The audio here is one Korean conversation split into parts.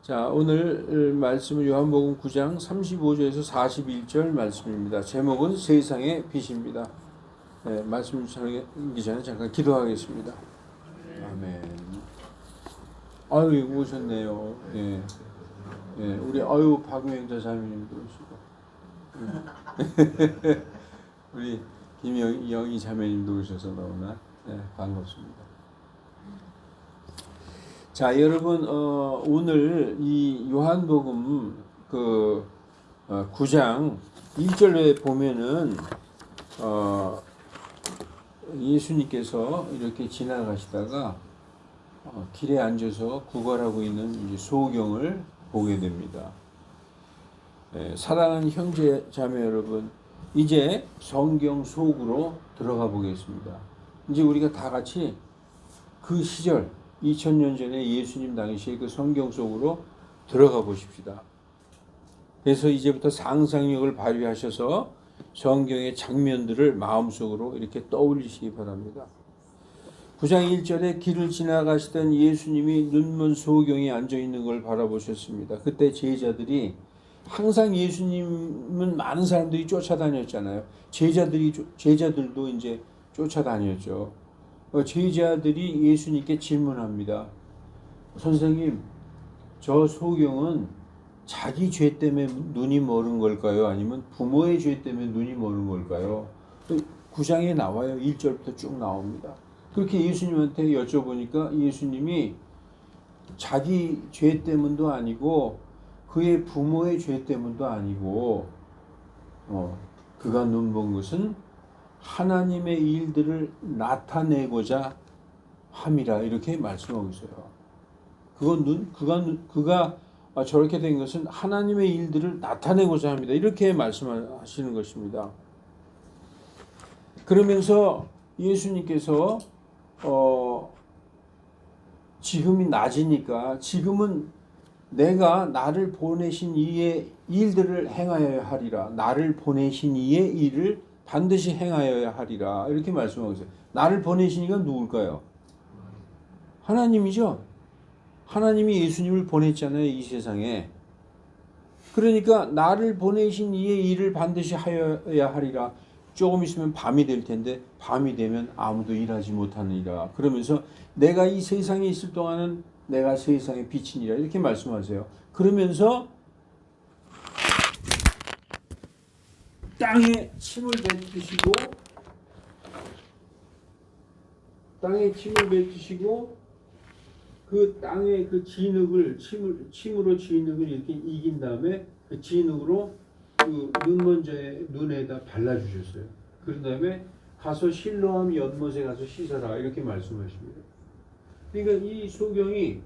자, 오늘 말씀은 요한복음 9장 35절에서 41절 말씀입니다. 제목은 세상의 빛입니다. 네, 말씀 전하기 전에 잠깐 기도하겠습니다. 아멘. 아유, 오셨네요. 예. 예, 우리 박명자 자매님도 오시고. 우리 김영희 자매님도 오셔서 너무나 반갑습니다. 자, 여러분, 오늘 이 요한복음 9장 1절에 보면은 예수님께서 이렇게 지나가시다가 길에 앉아서 구걸하고 있는 이제 소경을 보게 됩니다. 사랑하는 형제 자매 여러분, 이제 성경 속으로 들어가 보겠습니다. 이제 우리가 다 같이 그 시절 2000년 전에 예수님 당시에 그 성경 속으로 들어가 보십시다. 그래서 이제부터 상상력을 발휘하셔서 성경의 장면들을 마음속으로 이렇게 떠올리시기 바랍니다. 9장 1절에 길을 지나가시던 예수님이 눈먼 소경이 앉아있는 걸 바라보셨습니다. 그때 제자들이 항상 예수님은 많은 사람들이 쫓아다녔잖아요. 제자들도 이제 쫓아다녔죠. 제자들이 예수님께 질문합니다. 선생님, 저 소경은 자기 죄 때문에 눈이 멀은 걸까요? 아니면 부모의 죄 때문에 눈이 멀은 걸까요? 9장에 나와요. 1절부터 쭉 나옵니다. 그렇게 예수님한테 여쭤보니까 예수님이 자기 죄 때문도 아니고 그의 부모의 죄 때문도 아니고 그가 눈먼 것은 하나님의 일들을 나타내고자 함이라 이렇게 말씀하고 있어요. 그가 저렇게 된 것은 하나님의 일들을 나타내고자 합니다. 이렇게 말씀하시는 것입니다. 그러면서 예수님께서 지금이 낮이니까 지금은 내가 나를 보내신 이의 일들을 행하여야 하리라. 나를 보내신 이의 일을 반드시 행하여야 하리라. 이렇게 말씀하고 있어요. 나를 보내시니까 누굴까요? 하나님이죠. 하나님이 예수님을 보냈잖아요. 이 세상에. 그러니까 나를 보내신 이의 일을 반드시 하여야 하리라. 조금 있으면 밤이 될 텐데 밤이 되면 아무도 일하지 못하느니라. 그러면서 내가 이 세상에 있을 동안은 내가 세상의 빛이니라. 이렇게 말씀하세요. 그러면서 땅에 침을 뱉으시고 그 땅의 그 진흙을 침으로 진흙을 이렇게 이긴 다음에 그 진흙으로 그 눈먼 자의 눈에다 발라주셨어요. 그런 다음에 가서 실로암 연못에 가서 씻어라 이렇게 말씀하십니다. 그러니까 이 소경이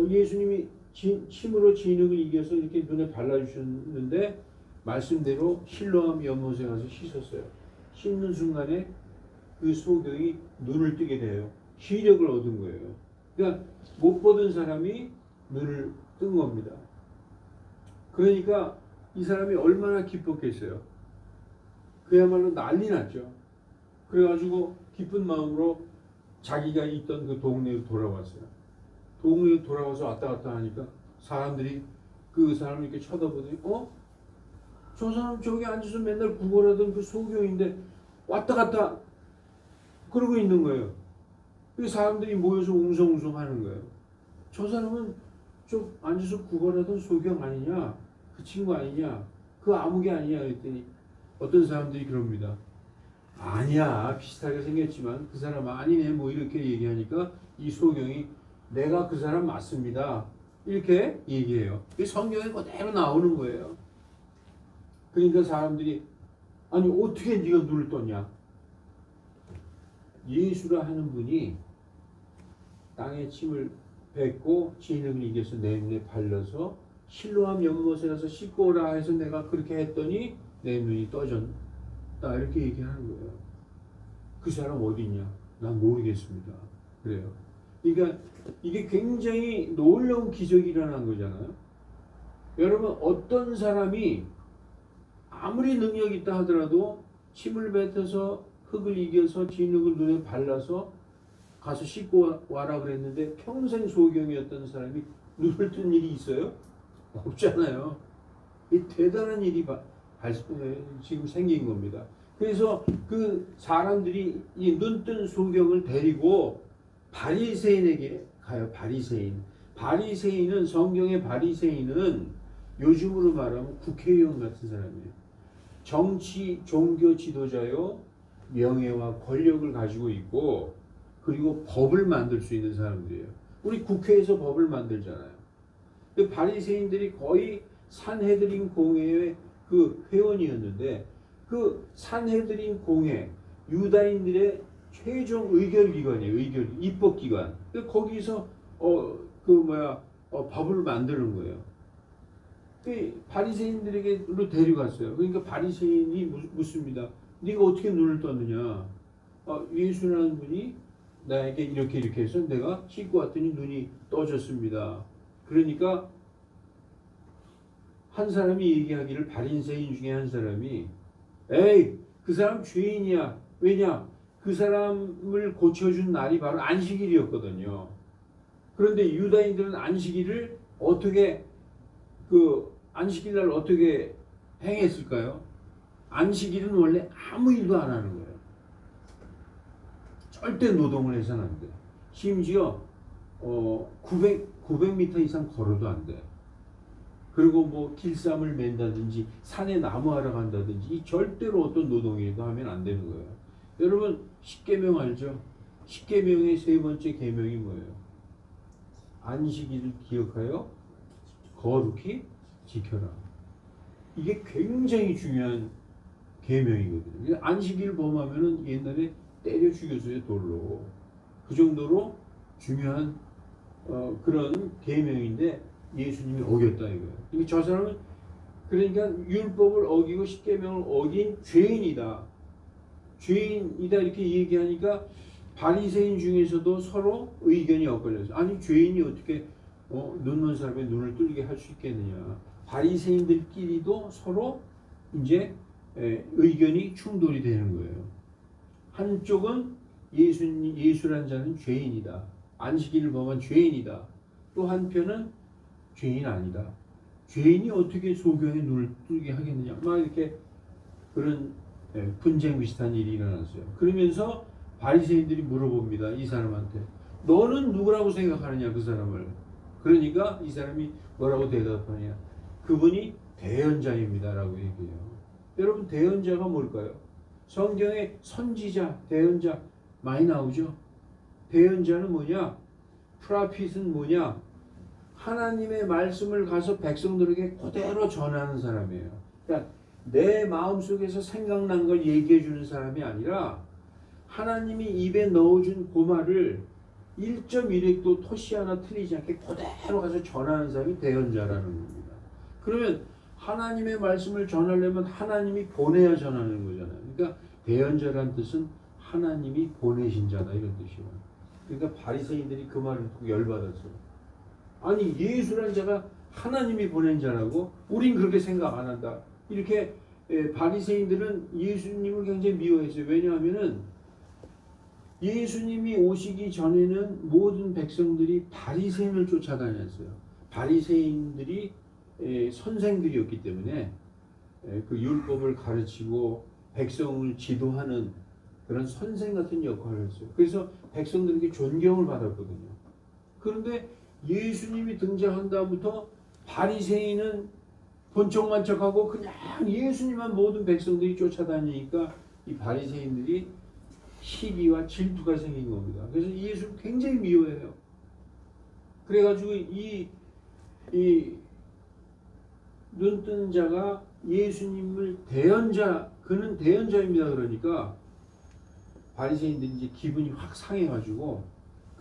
예수님이 침으로 진흙을 이겨서 이렇게 눈에 발라주셨는데 말씀대로 실로암 연못에 가서 씻었어요. 씻는 순간에 그 소경이 눈을 뜨게 돼요. 시력을 얻은 거예요. 그러니까 못 보던 사람이 눈을 뜬 겁니다. 그러니까 이 사람이 얼마나 기뻤겠어요. 그야말로 난리 났죠. 그래가지고 기쁜 마음으로 자기가 있던 그 동네로 돌아왔어요. 동네로 돌아와서 왔다 갔다 하니까 사람들이 그 사람을 이렇게 쳐다보더니 저 사람 저기 앉아서 맨날 구걸하던 그 소경인데 왔다 갔다 그러고 있는 거예요. 그 사람들이 모여서 웅성웅성 하는 거예요. 저 사람은 좀 앉아서 구걸하던 소경 아니냐? 그 친구 아니냐? 그 아무개 아니냐? 그랬더니 어떤 사람들이 그럽니다. 아니야, 비슷하게 생겼지만 그 사람 아니네 뭐 이렇게 얘기하니까 이 소경이 내가 그 사람 맞습니다. 이렇게 얘기해요. 성경에 그대로 나오는 거예요. 그러니까 사람들이 아니 어떻게 네가 눈을 떴냐? 예수라 하는 분이 땅에 침을 뱉고 진흙을 이겨서 내 눈에 발라서 실로암 연못에 가서 씻고 오라 해서 내가 그렇게 했더니 내 눈이 떠졌다 이렇게 얘기하는 거예요. 그 사람 어디 있냐? 난 모르겠습니다. 그래요. 그러니까 이게 굉장히 놀라운 기적이 일어난 거잖아요. 여러분 어떤 사람이 아무리 능력이 있다 하더라도 침을 뱉어서 흙을 이겨서 진흙을 눈에 발라서 가서 씻고 와라 그랬는데 평생 소경이었던 사람이 눈을 뜬 일이 있어요? 없잖아요. 이 대단한 일이 지금 생긴 겁니다. 그래서 그 사람들이 이 눈뜬 소경을 데리고 바리새인에게 가요. 바리새인은 성경의 바리새인은 요즘으로 말하면 국회의원 같은 사람이에요. 정치, 종교 지도자요, 명예와 권력을 가지고 있고, 그리고 법을 만들 수 있는 사람들이에요. 우리 국회에서 법을 만들잖아요. 그 바리새인들이 거의 산헤드린 공회의 그 회원이었는데, 그 산헤드린 공회, 유다인들의 최종 의결 기관이에요. 입법 기관. 거기서 법을 만드는 거예요. 그 바리새인들에게로 데려갔어요. 그러니까 바리새인이 묻습니다. 네가 어떻게 눈을 떴느냐? 예수라는 분이 나에게 이렇게 해서 내가 씻고 왔더니 눈이 떠졌습니다. 그러니까 한 사람이 얘기하기를, 바리새인 중에 한 사람이, 에이, 그 사람 죄인이야. 왜냐? 그 사람을 고쳐준 날이 바로 안식일이었거든요. 그런데 유다인들은 안식일을 어떻게, 안식일 날 어떻게 행했을까요? 안식일은 원래 아무 일도 안 하는 거예요. 절대 노동을 해서는 안 돼. 심지어 900m 이상 걸어도 안 돼. 그리고 뭐 길쌈을 맨다든지 산에 나무하러 간다든지 이 절대로 어떤 노동이라도 하면 안 되는 거예요. 여러분 십계명 알죠? 십계명의 세 번째 계명이 뭐예요? 안식일을 기억하여 거룩히 지켜라. 이게 굉장히 중요한 계명이거든요. 안식일 범하면은 옛날에 때려 죽였어요, 돌로. 그 정도로 중요한 그런 계명인데 예수님이 어겼다 이거예요. 그러니까 저 사람은, 그러니까 율법을 어기고 십계명을 어긴 죄인이다. 죄인이다 이렇게 얘기하니까 바리새인 중에서도 서로 의견이 엇갈렸어요. 아니 죄인이 어떻게 눈먼 사람의 눈을 뜨게 할 수 있겠느냐. 바리새인들끼리도 서로 이제 의견이 충돌이 되는 거예요. 한쪽은 예수란 자는 죄인이다. 안식일을 범한 죄인이다. 또 한편은 죄인 아니다. 죄인이 어떻게 소경의 눈을 뜨게 하겠느냐. 막 이렇게 그런 분쟁 비슷한 일이 일어났어요. 그러면서 바리새인들이 물어봅니다. 이 사람한테. 너는 누구라고 생각하느냐 그 사람을. 그러니까 이 사람이 뭐라고 대답하냐. 그분이 대언자입니다 라고 얘기해요. 여러분 대언자가 뭘까요? 성경에 선지자, 대언자 많이 나오죠. 대언자는 뭐냐? 프라핏은 뭐냐? 하나님의 말씀을 가서 백성들에게 그대로 전하는 사람이에요. 그러니까 내 마음속에서 생각난 걸 얘기해 주는 사람이 아니라 하나님이 입에 넣어준 그 말을 1.1획도 토시 하나 틀리지 않게 그대로 가서 전하는 사람이 대언자라는 겁니다. 그러면 하나님의 말씀을 전하려면 하나님이 보내야 전하는 거잖아요. 그러니까 대언자라는 뜻은 하나님이 보내신 자다 이런 뜻이에요. 그러니까 바리새인들이 그 말을 듣고 열받았어요. 아니 예수라는 자가 하나님이 보낸 자라고? 우린 그렇게 생각 안 한다. 이렇게 바리새인들은 예수님을 굉장히 미워했어요. 왜냐하면은 예수님이 오시기 전에는 모든 백성들이 바리새인을 쫓아다녔어요. 바리새인들이 선생들이었기 때문에 그 율법을 가르치고 백성을 지도하는 그런 선생 같은 역할을 했어요. 그래서 백성들에게 존경을 받았거든요. 그런데 예수님이 등장한 다음부터 바리새인은 본청만척하고 그냥 예수님만 모든 백성들이 쫓아다니니까 이 바리새인들이 시기와 질투가 생긴 겁니다. 그래서 예수를 굉장히 미워해요. 그래가지고 이 눈뜬 자가 예수님을 대언자, 그는 대언자입니다. 그러니까 바리새인들이 이제 기분이 확 상해가지고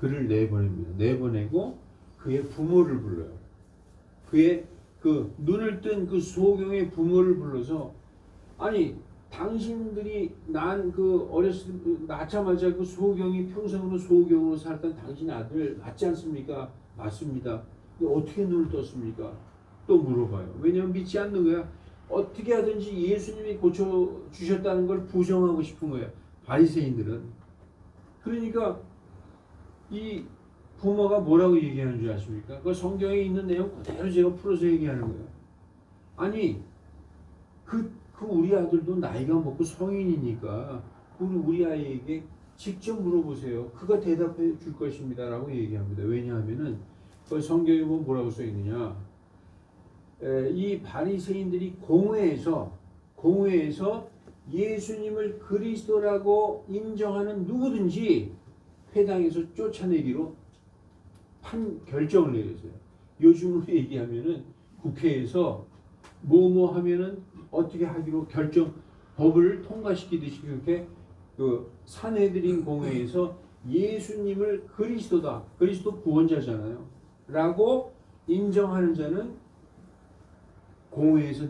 그를 내보냅니다. 내보내고 그의 부모를 불러요. 그의 그 눈을 뜬 그 소경의 부모를 불러서, 아니 당신들이 난 그 어렸을 때 낳자마자 그 소경이 평생으로 소경으로 살던 당신 아들 맞지 않습니까? 맞습니다. 근데 어떻게 눈을 떴습니까? 또 물어봐요. 왜냐면 믿지 않는 거야. 어떻게 하든지 예수님이 고쳐주셨다는 걸 부정하고 싶은 거야. 바리새인들은. 그러니까 이 부모가 뭐라고 얘기하는 줄 아십니까? 그 성경에 있는 내용 그대로 제가 풀어서 얘기하는 거예요. 아니 그 우리 아들도 나이가 먹고 성인이니까 우리 아이에게 직접 물어보세요. 그가 대답해 줄 것입니다. 라고 얘기합니다. 왜냐하면은 그 성경에 보면 뭐라고 써 있느냐. 이 바리새인들이 공회에서 예수님을 그리스도라고 인정하는 누구든지 회당에서 쫓아내기로 결정을 내렸어요. 요즘으로 얘기하면은 국회에서 뭐뭐 하면은 어떻게 하기로 법을 통과시키듯이 그렇게 그 산헤드린 공회에서 예수님을 그리스도다, 그리스도 구원자잖아요 라고 인정하는 자는 공회에서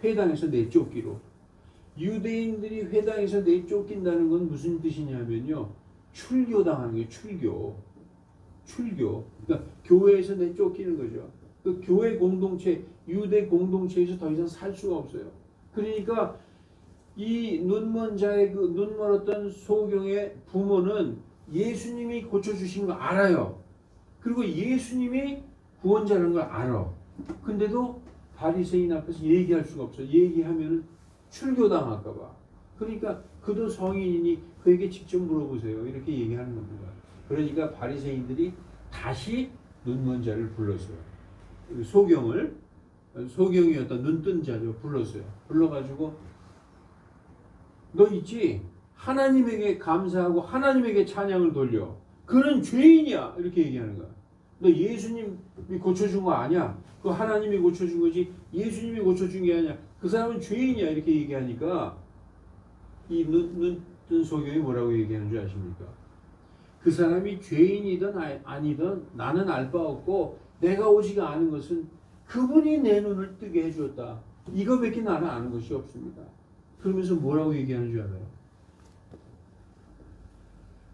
회당에서 내쫓기로. 유대인들이 회당에서 내쫓긴다는 건 무슨 뜻이냐면요, 출교당하는 거예요. 출교. 그러니까 교회에서 내쫓기는 거죠. 그 교회 공동체, 유대 공동체에서 더 이상 살 수가 없어요. 그러니까 이 눈먼 자의 그 눈멀었던 소경의 부모는 예수님이 고쳐주신 거 알아요. 그리고 예수님이 구원자라는 걸 알아. 근데도 바리새인 앞에서 얘기할 수가 없어. 얘기하면 출교당할까 봐. 그러니까 그도 성인이니 그에게 직접 물어보세요. 이렇게 얘기하는 겁니다. 그러니까 바리새인들이 다시 눈먼 자를 불렀어요. 소경이었던 눈뜬 자를 불렀어요. 불러가지고 너 있지? 하나님에게 감사하고 하나님에게 찬양을 돌려. 그는 죄인이야. 이렇게 얘기하는 거야. 너 예수님이 고쳐준 거 아니야? 그 하나님이 고쳐준 거지 예수님이 고쳐준 게 아니야. 그 사람은 죄인이야. 이렇게 얘기하니까 이 눈뜬 소경이 뭐라고 얘기하는 줄 아십니까? 그 사람이 죄인이든 아니든 나는 알 바 없고 내가 오지가 않은 것은 그분이 내 눈을 뜨게 해주었다. 이거밖에 나는 아는 것이 없습니다. 그러면서 뭐라고 얘기하는 줄 알아요?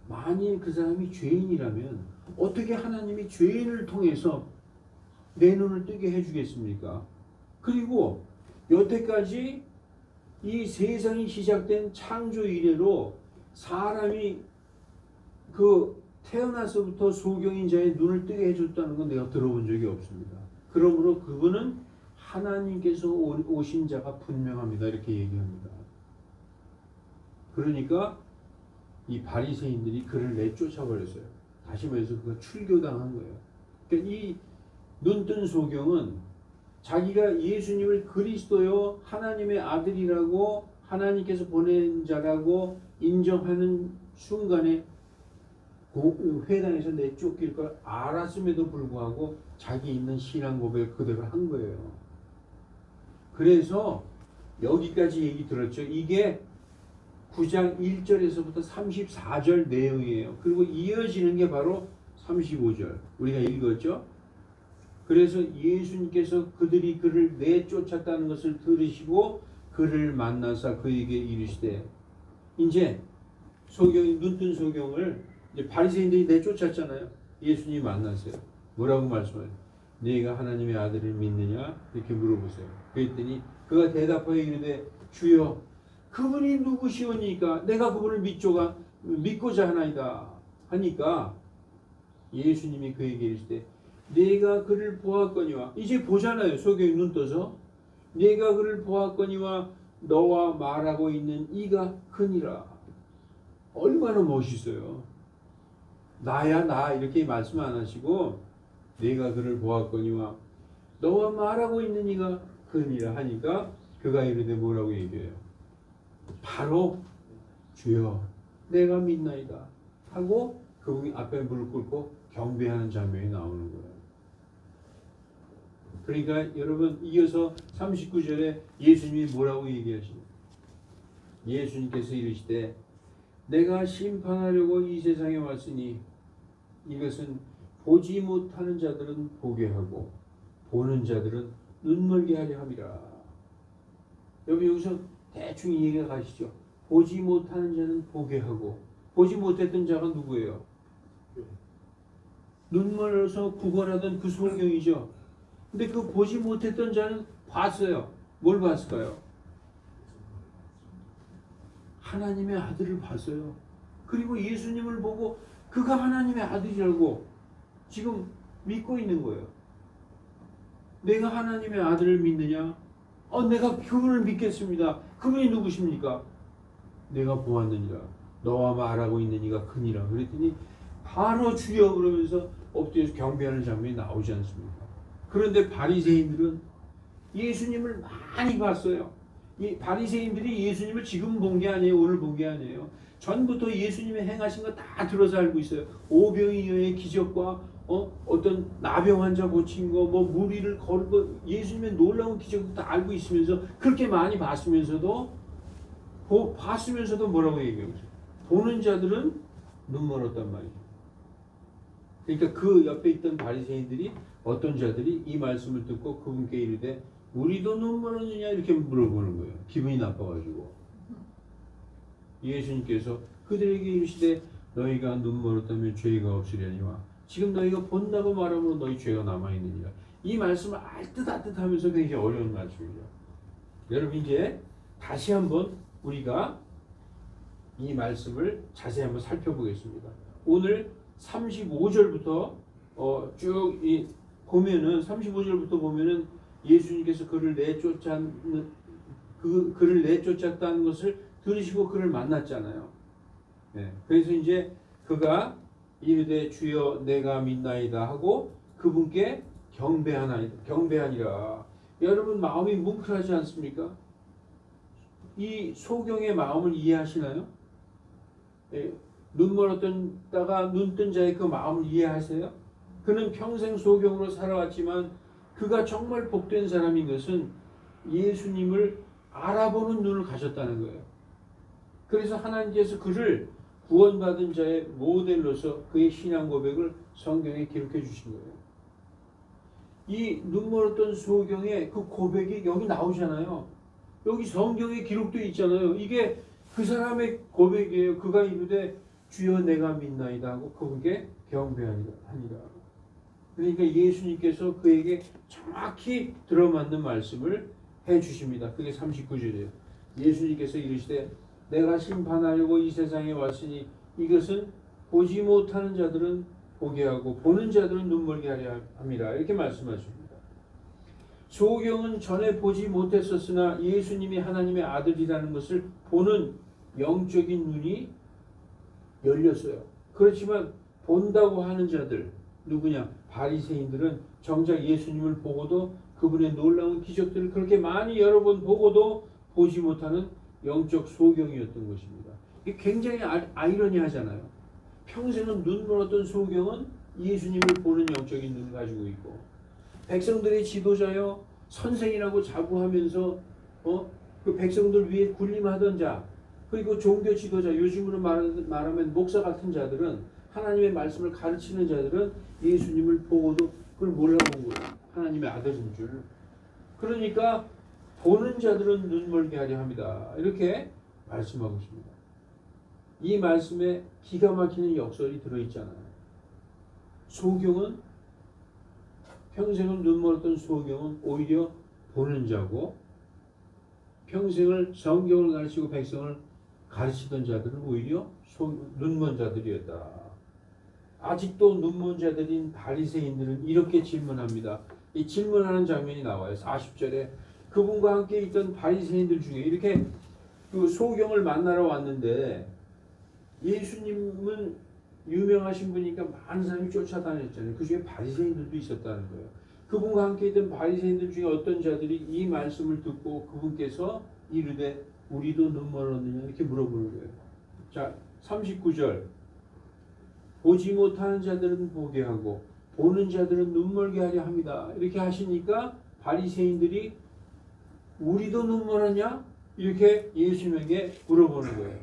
만일 그 사람이 죄인이라면 어떻게 하나님이 죄인을 통해서 내 눈을 뜨게 해주겠습니까? 그리고 여태까지 이 세상이 시작된 창조 이래로 사람이 그 태어나서부터 소경인 자의 눈을 뜨게 해줬다는 건 내가 들어본 적이 없습니다. 그러므로 그분은 하나님께서 오신 자가 분명합니다. 이렇게 얘기합니다. 그러니까 이 바리새인들이 그를 내쫓아버렸어요. 다시 말해서 그가 출교당한 거예요. 그러니까 이 눈뜬 소경은 자기가 예수님을 그리스도요 하나님의 아들이라고 하나님께서 보낸 자라고 인정하는 순간에 회당에서 내쫓길 걸 알았음에도 불구하고 자기 있는 신앙 고백을 그대로 한 거예요. 그래서 여기까지 얘기 들었죠. 이게 9장 1절에서부터 34절 내용이에요. 그리고 이어지는 게 바로 35절 우리가 읽었죠. 그래서 예수님께서 그들이 그를 내쫓았다는 것을 들으시고 그를 만나사 그에게 이르시되, 이제 눈뜬 소경을 이제 바리새인들이 내쫓았잖아요. 예수님이 만났어요. 뭐라고 말씀해요? 네가 하나님의 아들을 믿느냐? 이렇게 물어보세요. 그랬더니 그가 대답하여 이르되 주여 그분이 누구시오니까 내가 그분을 믿고자 하나이다 하니까 예수님이 그에게 이르시되 내가 그를 보았거니와, 이제 보잖아요. 소경이 눈 떠서 내가 그를 보았거니와 너와 말하고 있는 이가 그니라. 얼마나 멋있어요. 나야 나 이렇게 말씀 안 하시고 내가 그를 보았거니와 너와 말하고 있는 이가 그니라 하니까 그가 이르되 뭐라고 얘기해요? 바로 주여 내가 믿나이다 하고 그분이 앞에 무릎 꿇고 경배하는 장면이 나오는 거예요. 그러니까 여러분 이어서 39절에 예수님이 뭐라고 얘기하시냐? 예수님께서 이르시되 내가 심판하려고 이 세상에 왔으니 이것은 보지 못하는 자들은 보게 하고 보는 자들은 눈멀게 하려 함이라. 여러분 여기서 대충 이해가 가시죠? 보지 못하는 자는 보게 하고, 보지 못했던 자가 누구예요? 눈멀어서 구걸하던 그 소경이죠. 근데 그 보지 못했던 자는 봤어요. 뭘 봤을까요? 하나님의 아들을 봤어요. 그리고 예수님을 보고 그가 하나님의 아들이라고 지금 믿고 있는 거예요. 내가 하나님의 아들을 믿느냐? 내가 그분을 믿겠습니다. 그분이 누구십니까? 내가 보았느니라. 너와 말하고 있는 이가 크니라. 그랬더니 바로 주여 그러면서 엎드려서 경배하는 장면이 나오지 않습니까? 그런데 바리새인들은 예수님을 많이 봤어요. 이 바리새인들이 예수님을 지금 본 게 아니에요. 오늘 본 게 아니에요. 전부터 예수님의 행하신 거 다 들어서 알고 있어요. 오병이어의 기적과 어떤 나병 환자 고친 거, 뭐 무리를 걸은 거, 예수님의 놀라운 기적도 다 알고 있으면서 그렇게 많이 봤으면서도 뭐라고 얘기해요? 보는 자들은 눈 멀었단 말이에요. 그러니까 그 옆에 있던 바리새인들이 어떤 자들이 이 말씀을 듣고 그분께 이르되 우리도 눈 멀었느냐 이렇게 물어보는 거예요. 기분이 나빠가지고 예수님께서 그들에게 이르시되 너희가 눈 멀었다면 죄가 없으려니와 지금 너희가 본다고 말함으로 너희 죄가 남아있느니라. 이 말씀을 알듯 하면서 굉장히 어려운 말씀이죠. 여러분 이제 다시 한번 우리가 이 말씀을 자세히 한번 살펴보겠습니다. 오늘 35절부터 쭉 보면은 35절부터 보면은 예수님께서 그를 내쫓았다는 것을 들으시고 그를 만났잖아요. 네. 그래서 이제 그가 이르되 주여 내가 믿나이다 하고 그분께 경배하니라. 여러분 마음이 뭉클하지 않습니까? 이 소경의 마음을 이해하시나요? 네. 눈 멀었다가 눈 뜬 자의 그 마음을 이해하세요? 그는 평생 소경으로 살아왔지만 그가 정말 복된 사람인 것은 예수님을 알아보는 눈을 가졌다는 거예요. 그래서 하나님께서 그를 구원받은 자의 모델로서 그의 신앙 고백을 성경에 기록해 주신 거예요. 이 눈 멀었던 소경의 그 고백이 여기 나오잖아요. 여기 성경에 기록되어 있잖아요. 이게 그 사람의 고백이에요. 그가 이르되 주여 내가 믿나이다 하고 그분께 경배하니라. 그러니까 예수님께서 그에게 정확히 들어맞는 말씀을 해주십니다. 그게 39절이에요. 예수님께서 이르시되 내가 심판하려고 이 세상에 왔으니 이것은 보지 못하는 자들은 보게 하고 보는 자들은 눈멀게 하려 함이라. 이렇게 말씀하십니다. 소경은 전에 보지 못했었으나 예수님이 하나님의 아들이라는 것을 보는 영적인 눈이 열렸어요. 그렇지만 본다고 하는 자들 누구냐? 바리새인들은 정작 예수님을 보고도 그분의 놀라운 기적들을 그렇게 많이 여러 번 보고도 보지 못하는 영적 소경이었던 것입니다. 이게 굉장히 아이러니하잖아요. 평생은 눈 멀었던 소경은 예수님을 보는 영적인 눈을 가지고 있고 백성들의 지도자여 선생이라고 자부하면서 그 백성들 위에 군림하던 자 그리고 종교 지도자 요즘으로 말하면 목사 같은 자들은 하나님의 말씀을 가르치는 자들은 예수님을 보고도 그걸 몰라본 거예요. 하나님의 아들인 줄. 그러니까 보는 자들은 눈멀게 하려 합니다. 이렇게 말씀하고 있습니다. 이 말씀에 기가 막히는 역설이 들어있잖아요. 소경은 평생을 눈 멀었던 소경은 오히려 보는 자고 평생을 성경을 가르치고 백성을 가르치던 자들은 오히려 눈먼 자들이었다. 아직도 눈먼 자들인 바리새인들은 이렇게 질문합니다. 이 질문하는 장면이 나와요. 40절에 그분과 함께 있던 바리새인들 중에 이렇게 그 소경을 만나러 왔는데 예수님은 유명하신 분이니까 많은 사람이 쫓아다녔잖아요. 그 중에 바리새인들도 있었다는 거예요. 그분과 함께 있던 바리새인들 중에 어떤 자들이 이 말씀을 듣고 그분께서 이르되 우리도 눈 멀었느냐 이렇게 물어보는 거예요. 자, 39절 보지 못하는 자들은 보게 하고 보는 자들은 눈멀게 하려 합니다. 이렇게 하시니까 바리새인들이 우리도 눈 멀었냐? 이렇게 예수님에게 물어보는 거예요.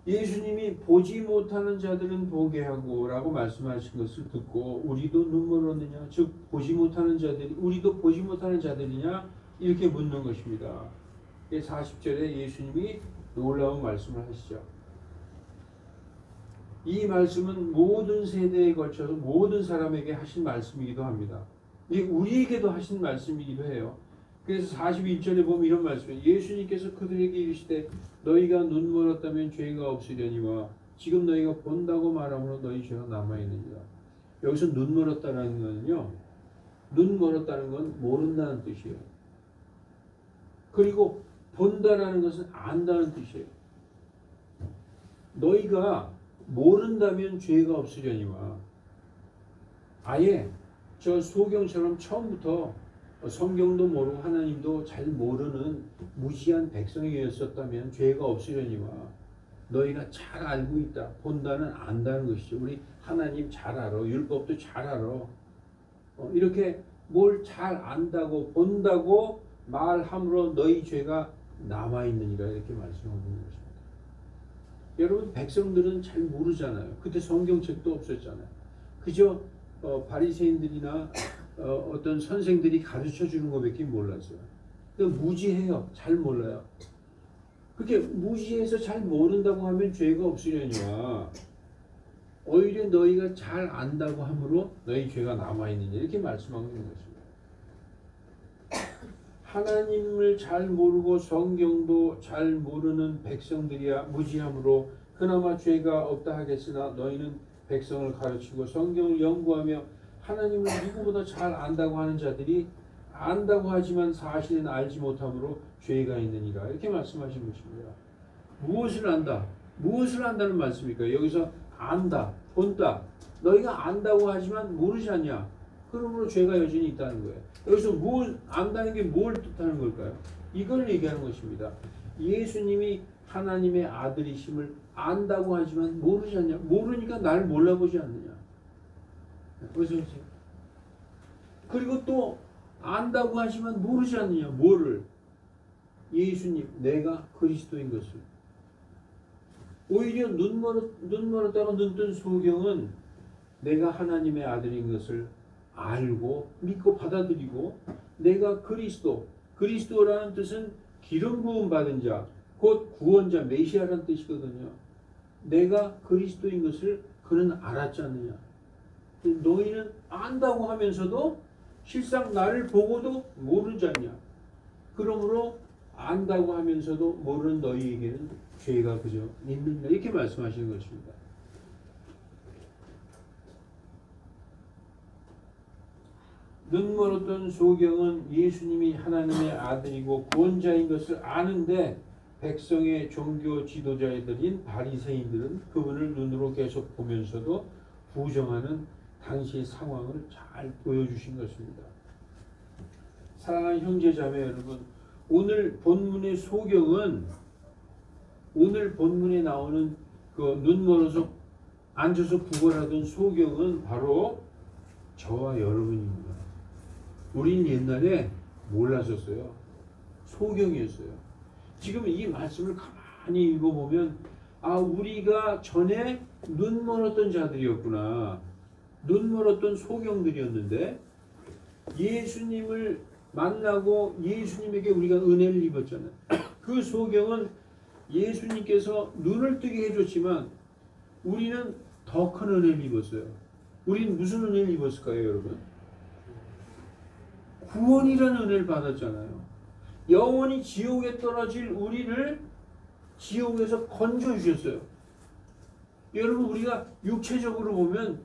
예수님이 보지 못하는 자들은 보게 하고 라고 말씀하신 것을 듣고 우리도 눈 멀었느냐? 즉 보지 못하는 자들이 우리도 보지 못하는 자들이냐? 이렇게 묻는 것입니다. 40절에 예수님이 놀라운 말씀을 하시죠. 이 말씀은 모든 세대에 걸쳐서 모든 사람에게 하신 말씀이기도 합니다. 우리에게도 하신 말씀이기도 해요. 그래서 41절에 보면 이런 말씀이에요. 예수님께서 그들에게 이르시되 너희가 눈 멀었다면 죄가 없으려니와 지금 너희가 본다고 말함으로 너희 죄가 남아있느니라. 여기서 눈 멀었다라는 거는요, 눈 멀었다는 건 모른다는 뜻이에요. 그리고 본다라는 것은 안다는 뜻이에요. 너희가 모른다면 죄가 없으려니와. 아예 저 소경처럼 처음부터 성경도 모르고 하나님도 잘 모르는 무지한 백성이었었다면 죄가 없으려니와. 너희가 잘 알고 있다. 본다는 안다는 것이죠. 우리 하나님 잘 알아. 율법도 잘 알아. 이렇게 뭘 잘 안다고 본다고 말함으로 너희 죄가 남아있느니라 이렇게 말씀하는 것입니다. 여러분 백성들은 잘 모르잖아요. 그때 성경책도 없었잖아요. 그저 바리새인들이나 어떤 선생들이 가르쳐 주는 것밖에 몰랐어요. 무지해요. 잘 몰라요. 그렇게 무지해서 잘 모른다고 하면 죄가 없으려니와 오히려 너희가 잘 안다고 함으로 너희 죄가 남아있느냐 이렇게 말씀하고 있는 것입니다. 하나님을 잘 모르고 성경도 잘 모르는 백성들이야 무지함으로 그나마 죄가 없다 하겠으나 너희는 백성을 가르치고 성경을 연구하며 하나님을 누구보다 잘 안다고 하는 자들이 안다고 하지만 사실은 알지 못함으로 죄가 있느니라 이렇게 말씀하신 것입니다. 무엇을 안다? 무엇을 안다는 말씀입니까? 여기서 안다, 본다. 너희가 안다고 하지만 모르지 않냐? 그러므로 죄가 여전히 있다는 거예요. 여기서 뭘 안다는 게 뭘 뜻하는 걸까요? 이걸 얘기하는 것입니다. 예수님이 하나님의 아들이심을 안다고 하지만 모르지 않냐? 모르니까 날 몰라보지 않느냐? 어서 오세요. 그리고 또 안다고 하지만 모르지 않느냐? 뭐를? 예수님, 내가 그리스도인 것을. 오히려 눈 멀었다가 눈 뜬 소경은 내가 하나님의 아들인 것을 알고 믿고 받아들이고 내가 그리스도라는 뜻은 기름 부음 받은 자, 곧 구원자, 메시아라는 뜻이거든요. 내가 그리스도인 것을 그는 알았지 않느냐. 너희는 안다고 하면서도 실상 나를 보고도 모르지 않냐. 그러므로 안다고 하면서도 모르는 너희에게는 죄가 그저 있느냐 이렇게 말씀하시는 것입니다. 눈 멀었던 소경은 예수님이 하나님의 아들이고 구원자인 것을 아는데 백성의 종교 지도자들인 바리새인들은 그분을 눈으로 계속 보면서도 부정하는 당시의 상황을 잘 보여주신 것입니다. 사랑하는 형제자매 여러분, 오늘 본문의 소경은 오늘 본문에 나오는 그 눈 멀어서 앉아서 구걸하던 소경은 바로 저와 여러분입니다. 우린 옛날에 몰랐었어요. 소경이었어요. 지금 이 말씀을 가만히 읽어보면 아 우리가 전에 눈 멀었던 자들이었구나. 눈 멀었던 소경들이었는데 예수님을 만나고 예수님에게 우리가 은혜를 입었잖아요. 그 소경은 예수님께서 눈을 뜨게 해줬지만 우리는 더 큰 은혜를 입었어요. 우리는 무슨 은혜를 입었을까요, 여러분? 구원이라는 은혜를 받았잖아요. 영원히 지옥에 떨어질 우리를 지옥에서 건져주셨어요. 여러분 우리가 육체적으로 보면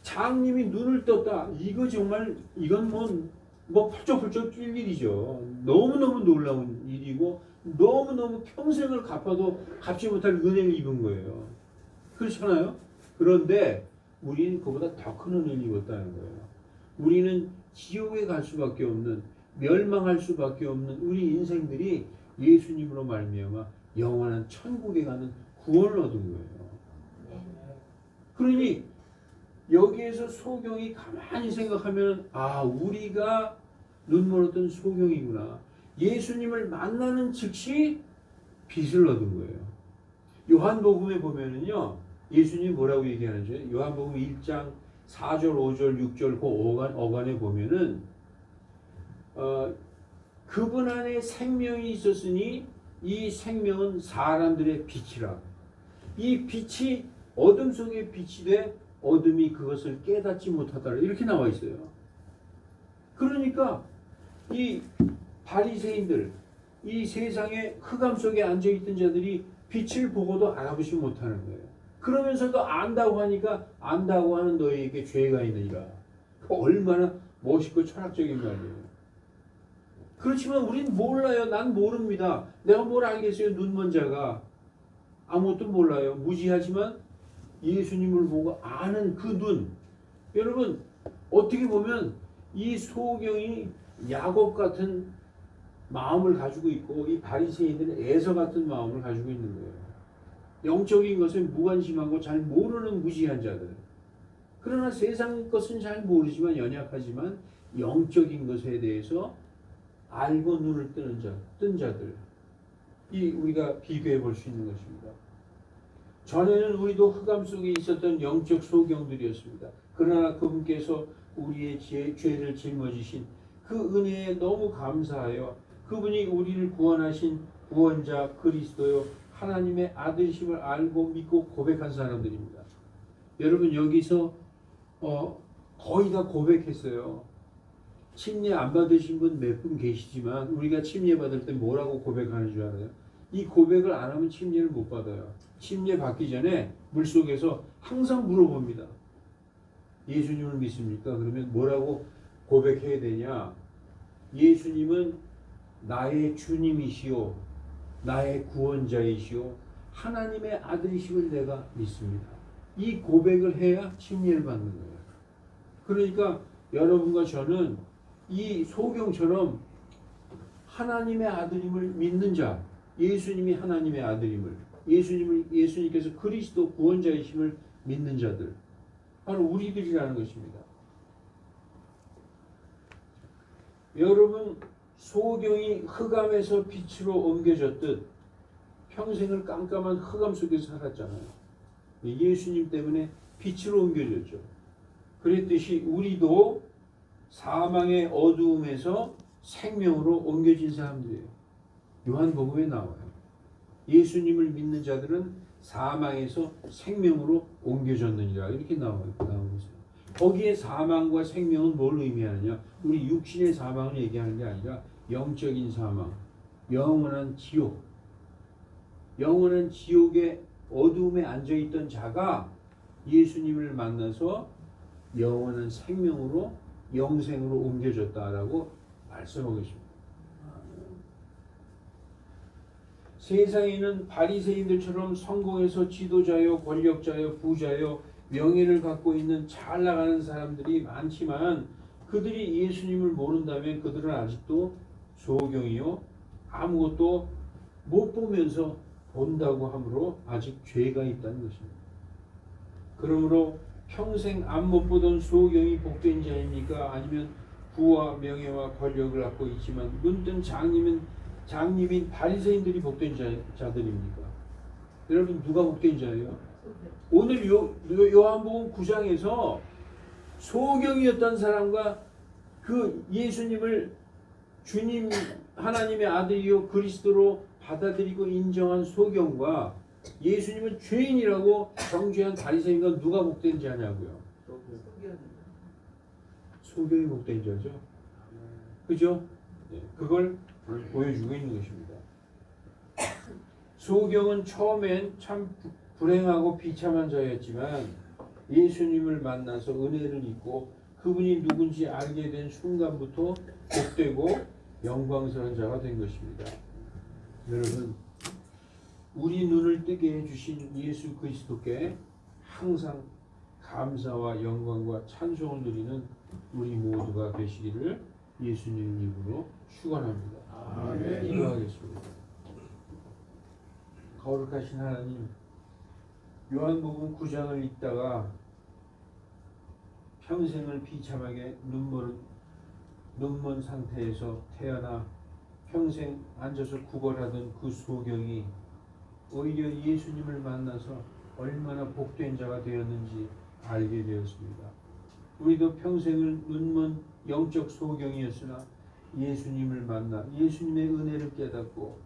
장님이 눈을 떴다. 이거 정말 이건 뭐 펄쩍펄쩍 뛸 일이죠. 너무너무 놀라운 일이고 너무너무 평생을 갚아도 갚지 못할 은혜를 입은 거예요. 그렇잖아요. 그런데 우리는 그보다 더 큰 은혜를 입었다는 거예요. 우리는 지옥에 갈 수밖에 없는 멸망할 수밖에 없는 우리 인생들이 예수님으로 말미암아 영원한 천국에 가는 구원을 얻은 거예요. 그러니 여기에서 소경이 가만히 생각하면 아 우리가 눈 멀었던 소경이구나. 예수님을 만나는 즉시 빛을 얻은 거예요. 요한복음에 보면은요 예수님이 뭐라고 얘기하는지 요한복음 1장 4절 5절 6절 그 어간에 보면은 그분 안에 생명이 있었으니 이 생명은 사람들의 빛이라. 이 빛이 어둠 속에 빛이 돼 어둠이 그것을 깨닫지 못하더라. 이렇게 나와 있어요. 그러니까 이 바리새인들, 이 세상의 흑암 속에 앉아있던 자들이 빛을 보고도 알아보지 못하는 거예요. 그러면서도 안다고 하니까 안다고 하는 너희에게 죄가 있느니라. 얼마나 멋있고 철학적인 말이에요. 그렇지만 우린 몰라요. 난 모릅니다. 내가 뭘 알겠어요. 눈먼 자가 아무것도 몰라요. 무지하지만 예수님을 보고 아는 그 눈. 여러분 어떻게 보면 이 소경이 야곱 같은 마음을 가지고 있고 이 바리새인들은 에서 같은 마음을 가지고 있는 거예요. 영적인 것에 무관심하고 잘 모르는 무지한 자들. 그러나 세상 것은 잘 모르지만 연약하지만 영적인 것에 대해서 알고 눈을 뜬 자들. 이 우리가 비교해 볼 수 있는 것입니다. 전에는 우리도 흑암 속에 있었던 영적 소경들이었습니다. 그러나 그분께서 우리의 죄를 짊어지신 그 은혜에 너무 감사하여 그분이 우리를 구원하신 구원자 그리스도요 하나님의 아들이심을 알고 믿고 고백한 사람들입니다. 여러분 여기서 거의 다 고백했어요. 침례 안 받으신 분 몇 분 계시지만 우리가 침례 받을 때 뭐라고 고백하는 줄 알아요? 이 고백을 안 하면 침례를 못 받아요. 침례 받기 전에 물속에서 항상 물어봅니다. 예수님을 믿습니까? 그러면 뭐라고 고백해야 되냐? 예수님은 나의 주님이시오, 나의 구원자이시오, 하나님의 아들이심을 내가 믿습니다. 이 고백을 해야 침례를 받는 거예요. 그러니까 여러분과 저는 이 소경처럼 하나님의 아들임을 믿는 자, 예수님이 하나님의 아들임을, 예수님께서 그리스도 구원자이심을 믿는 자들, 바로 우리들이라는 것입니다. 여러분 소경이 흑암에서 빛으로 옮겨졌듯 평생을 깜깜한 흑암 속에서 살았잖아요. 예수님 때문에 빛으로 옮겨졌죠. 그랬듯이 우리도 사망의 어두움에서 생명으로 옮겨진 사람들이에요. 요한복음에 나와요. 예수님을 믿는 자들은 사망에서 생명으로 옮겨졌느니라 이렇게 나오고 있어요. 거기에 사망과 생명은 뭘 의미하느냐? 우리 육신의 사망을 얘기하는 게 아니라 영적인 사망, 영원한 지옥. 영원한 지옥의 어두움에 앉아있던 자가 예수님을 만나서 영원한 생명으로 영생으로 옮겨졌다라고 말씀하고 있습니다. 세상에는 바리새인들처럼 성공해서 지도자요, 권력자요, 부자요, 명예를 갖고 있는 잘 나가는 사람들이 많지만 그들이 예수님을 모른다면 그들은 아직도 소경이요 아무것도 못 보면서 본다고 하므로 아직 죄가 있다는 것입니다. 그러므로 평생 앞 못 보던 소경이 복된 자입니까? 아니면 부와 명예와 권력을 갖고 있지만 눈뜬 장님인 바리새인들이 복된 자들입니까? 여러분 누가 복된 자예요? 오늘 요한복음 9장에서 소경이었던 사람과 그 예수님을 주님 하나님의 아들이요 그리스도로 받아들이고 인정한 소경과 예수님은 죄인이라고 정죄한 바리새인과 누가 복된 자냐고요? 소경이 복된 자죠. 그죠? 네, 그걸 보여주고 있는 것입니다. 소경은 처음엔 참 불행하고 비참한 자였지만 예수님을 만나서 은혜를 입고 그분이 누군지 알게 된 순간부터 복되고 영광스러운 자가 된 것입니다. 여러분 우리 눈을 뜨게 해주신 예수 그리스도께 항상 감사와 영광과 찬송을 드리는 우리 모두가 되시기를 예수님 이름으로 축원합니다. 아멘. 기도하겠습니다. 거룩하신 하나님, 요한복음 9장을 읽다가 평생을 비참하게 눈먼 상태에서 태어나 평생 앉아서 구걸하던 그 소경이 오히려 예수님을 만나서 얼마나 복된 자가 되었는지 알게 되었습니다. 우리도 평생을 눈먼 영적 소경이었으나 예수님을 만나 예수님의 은혜를 깨닫고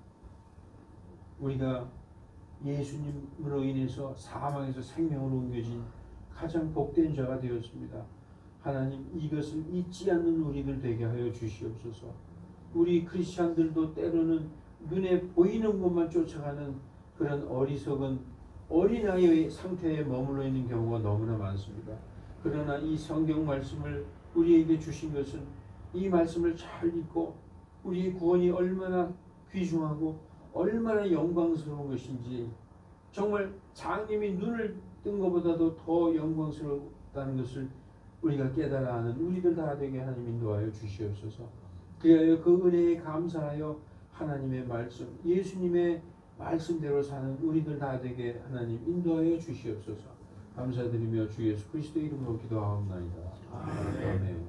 우리가 예수님으로 인해서 사망에서 생명으로 옮겨진 가장 복된 자가 되었습니다. 하나님 이것을 잊지 않는 우리들 되게 하여 주시옵소서. 우리 크리스찬들도 때로는 눈에 보이는 것만 쫓아가는 그런 어리석은 어린아이의 상태에 머물러 있는 경우가 너무나 많습니다. 그러나 이 성경 말씀을 우리에게 주신 것은 이 말씀을 잘 읽고 우리의 구원이 얼마나 귀중하고 얼마나 영광스러운 것인지, 정말 장님이 눈을 뜬 것보다도 더 영광스럽다는 것을 우리가 깨달아 하는 우리들 다 되게 하나님 인도하여 주시옵소서. 그리하여 그 은혜에 감사하여 하나님의 말씀, 예수님의 말씀대로 사는 우리들 다 되게 하나님 인도하여 주시옵소서. 감사드리며 주 예수 그리스도 이름으로 기도하옵나이다. 아멘.